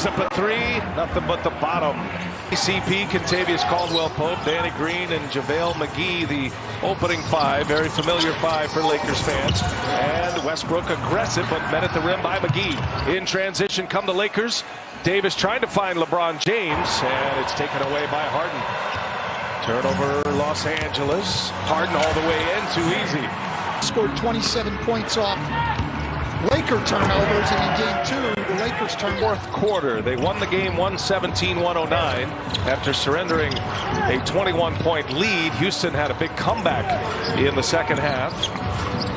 Throws up a three, nothing but the bottom. CP, Kentavious Caldwell-Pope, Danny Green, and JaVale McGee, the opening five. Very familiar five for Lakers fans. And Westbrook aggressive, but met at the rim by McGee. In transition come the Lakers. Davis trying to find LeBron James, and it's taken away by Harden. Turnover, Los Angeles. Harden all the way in, too easy. Scored 27 points off Laker turnovers, and in game two, the Lakers turned. Fourth quarter, they won the game 117-109 after surrendering a 21-point lead. Houston had a big comeback in the second half.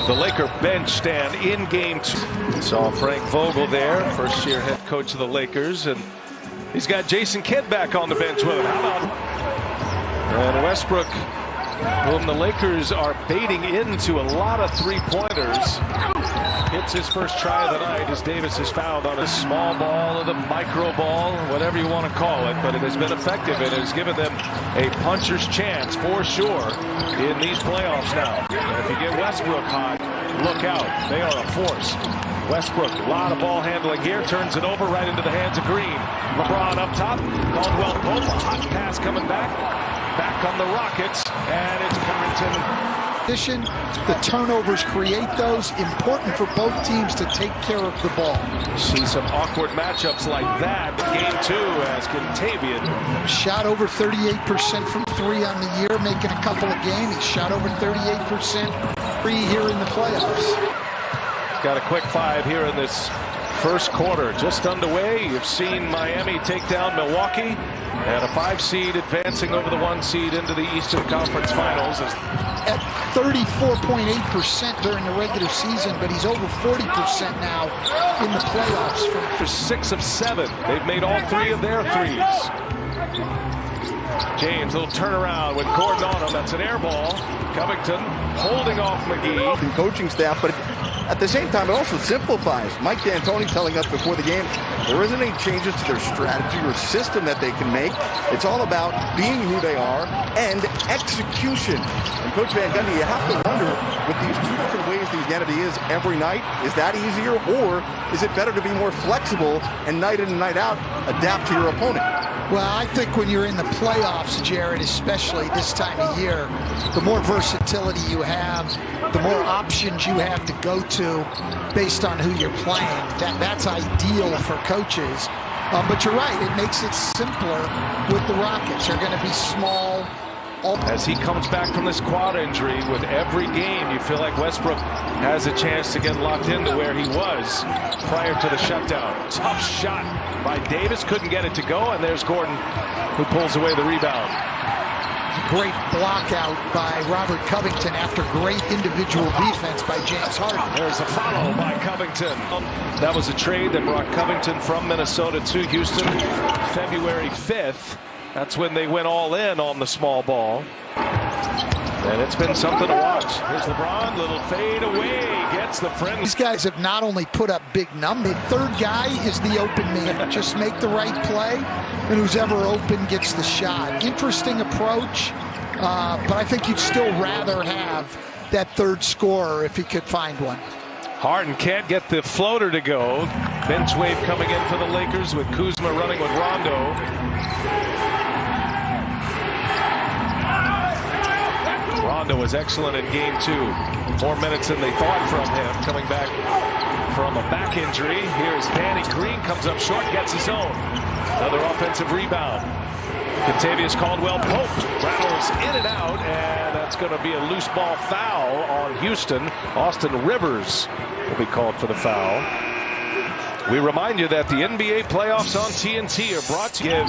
The Laker bench stand in game two. Saw Frank Vogel there, first-year head coach of the Lakers, and he's got Jason Kidd back on the bench with him. How about? And Westbrook, whom the Lakers are baiting into a lot of three-pointers, hits his first try of the night as Davis is fouled on a small ball or the micro ball, whatever you want to call it, but it has been effective. It has given them a puncher's chance for sure in these playoffs now. And if you get Westbrook hot, look out. They are a force. Westbrook, a lot of ball handling here, turns it over right into the hands of Green. LeBron up top, Caldwell-Pope, a hot pass coming back. Back on the Rockets, and it's Covington. The turnovers create those. Important for both teams to take care of the ball. See some awkward matchups like that. Game two as Kentavious. Shot over 38% from three on the year, making a couple of games. He shot over 38% three here in the playoffs. Got a quick five here in this first quarter. Just underway. You've seen Miami take down Milwaukee. And a 5 seed advancing over the 1 seed into the Eastern Conference Finals. At 34.8% during the regular season, but he's over 40% now in the playoffs. For 6 of 7, they've made all 3 of their threes. James, little turnaround with Gordon on him. That's an air ball. Covington holding off McGee. And coaching staff, but at the same time, it also simplifies. Mike D'Antoni telling us before the game, there isn't any changes to their strategy or system that they can make. It's all about being who they are and execution. And Coach Van Gundy, you have to wonder, with these two different ways the identity is every night, is that easier, or is it better to be more flexible and night in and night out, adapt to your opponent? Well, I think when you're in the playoffs, Jared, especially this time of year, the more versatility you have, the more options you have to go to based on who you're playing. That's ideal for coaches. But you're right, it makes it simpler with the Rockets. They're going to be small. As he comes back from this quad injury, with every game, you feel like Westbrook has a chance to get locked into where he was prior to the shutdown. Tough shot by Davis, couldn't get it to go, and there's Gordon who pulls away the rebound. Great block out by Robert Covington after great individual defense by James Harden. There's a follow by Covington. That was a trade that brought Covington from Minnesota to Houston February 5th. That's when they went all in on the small ball. And it's been something to watch. Here's LeBron, little fade away, gets the friend. These guys have not only put up big numbers, the third guy is the open man. Just make the right play, and who's ever open gets the shot. Interesting approach, but I think you'd still rather have that third scorer if he could find one. Harden can't get the floater to go. Bench wave coming in for the Lakers with Kuzma running with Rondo. Rondo was excellent in game two. More minutes than they thought from him, coming back from a back injury. Here's Danny Green, comes up short, gets his own. Another offensive rebound. Kentavious Caldwell-Pope rattles in and out, and that's going to be a loose ball foul on Houston. Austin Rivers will be called for the foul. We remind you that the NBA playoffs on TNT are brought to you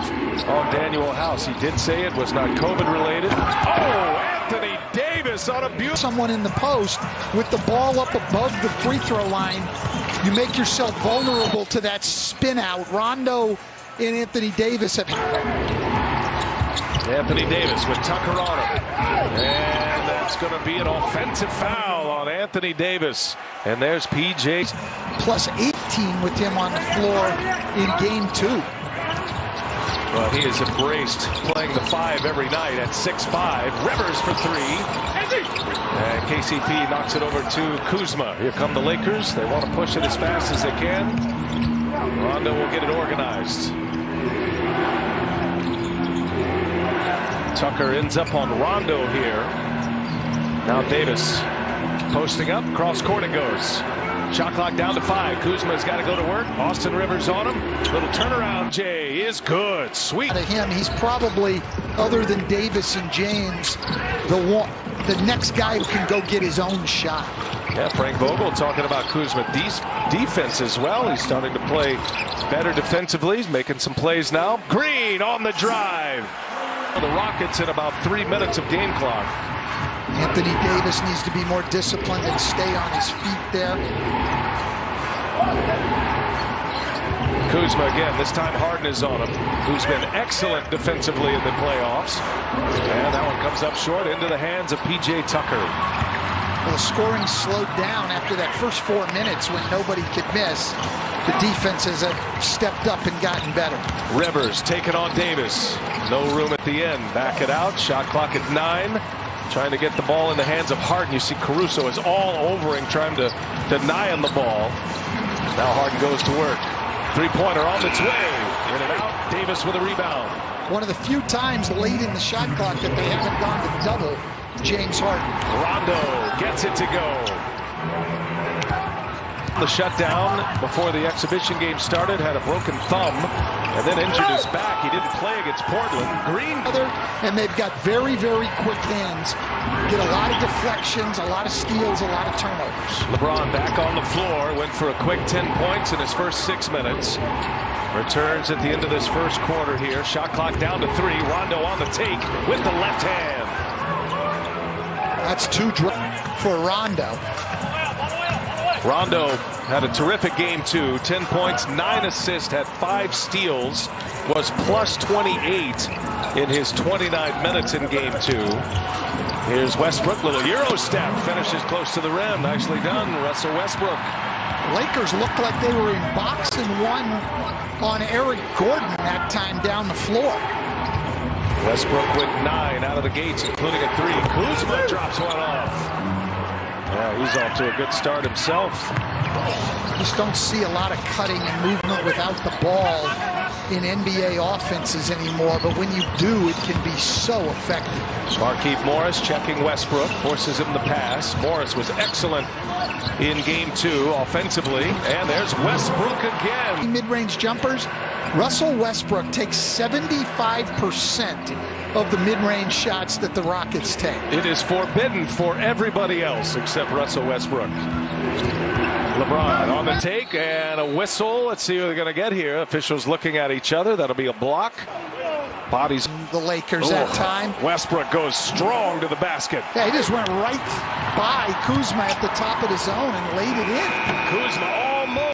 on Daniel House. He did say it was not COVID related. Oh, Anthony Davis on a beautiful. Someone in the post with the ball up above the free throw line. You make yourself vulnerable to that spin out. Rondo and Anthony Davis have. Anthony Davis with Tucker on him. And that's going to be an offensive foul on Anthony Davis. And there's PJ. Plus 18 with him on the floor in game two. Well, he has embraced playing the 5 every night at 6'5". Rivers for 3. And KCP knocks it over to Kuzma. Here come the Lakers. They want to push it as fast as they can. Rondo will get it organized. Tucker ends up on Rondo here. Now Davis posting up, cross court it goes. Shot clock down to 5. Kuzma's got to go to work. Austin Rivers on him. Little turnaround, Jay, is good. Sweet. To him, he's probably, other than Davis and James, the next guy who can go get his own shot. Yeah, Frank Vogel talking about Kuzma defense as well. He's starting to play better defensively. He's making some plays now. Green on the drive. The Rockets in about 3 minutes of game clock. Anthony Davis needs to be more disciplined and stay on his feet there. Kuzma again, this time Harden is on him, who's been excellent defensively in the playoffs. And that one comes up short into the hands of P.J. Tucker. Well, the scoring slowed down after that first 4 minutes when nobody could miss. The defenses have stepped up and gotten better. Rivers taking on Davis. No room at the end. Back it out. Shot clock at 9. Trying to get the ball in the hands of Harden. You see Caruso is all over him, trying to deny him the ball. Now Harden goes to work. Three-pointer on its way. In and out. Davis with a rebound. One of the few times late in the shot clock that they haven't gone to double James Harden. Rondo gets it to go. The shutdown before the exhibition game started, had a broken thumb and then injured his back. He didn't play against Portland. Green. And they've got very, very quick hands. Get a lot of deflections, a lot of steals, a lot of turnovers. LeBron back on the floor, went for a quick 10 points in his first 6 minutes. Returns at the end of this first quarter here. Shot clock down to 3. Rondo on the take with the left hand. That's 2 for Rondo. Rondo had a terrific game too. 10 points, 9 assists, had 5 steals, was plus 28 in his 29 minutes in game 2. Here's Westbrook, little Euro step, finishes close to the rim. Nicely done, Russell Westbrook. Lakers looked like they were in box and 1 on Eric Gordon that time down the floor. Westbrook with 9 out of the gates, including a 3. Kuzma drops one off. Yeah, he's off to a good start himself. Just don't see a lot of cutting and movement without the ball in NBA offenses anymore, but when you do, it can be so effective. Markieff Morris checking Westbrook, forces him to pass. Morris was excellent in game 2 offensively, and there's Westbrook again. Mid-range jumpers, Russell Westbrook takes 75% of the mid-range shots that the Rockets take. It is forbidden for everybody else except Russell Westbrook. LeBron on the take and a whistle. Let's see what they're going to get here. Officials looking at each other. That'll be a block. Bodies. The Lakers that time. Westbrook goes strong to the basket. Yeah, he just went right by Kuzma at the top of the zone and laid it in. Kuzma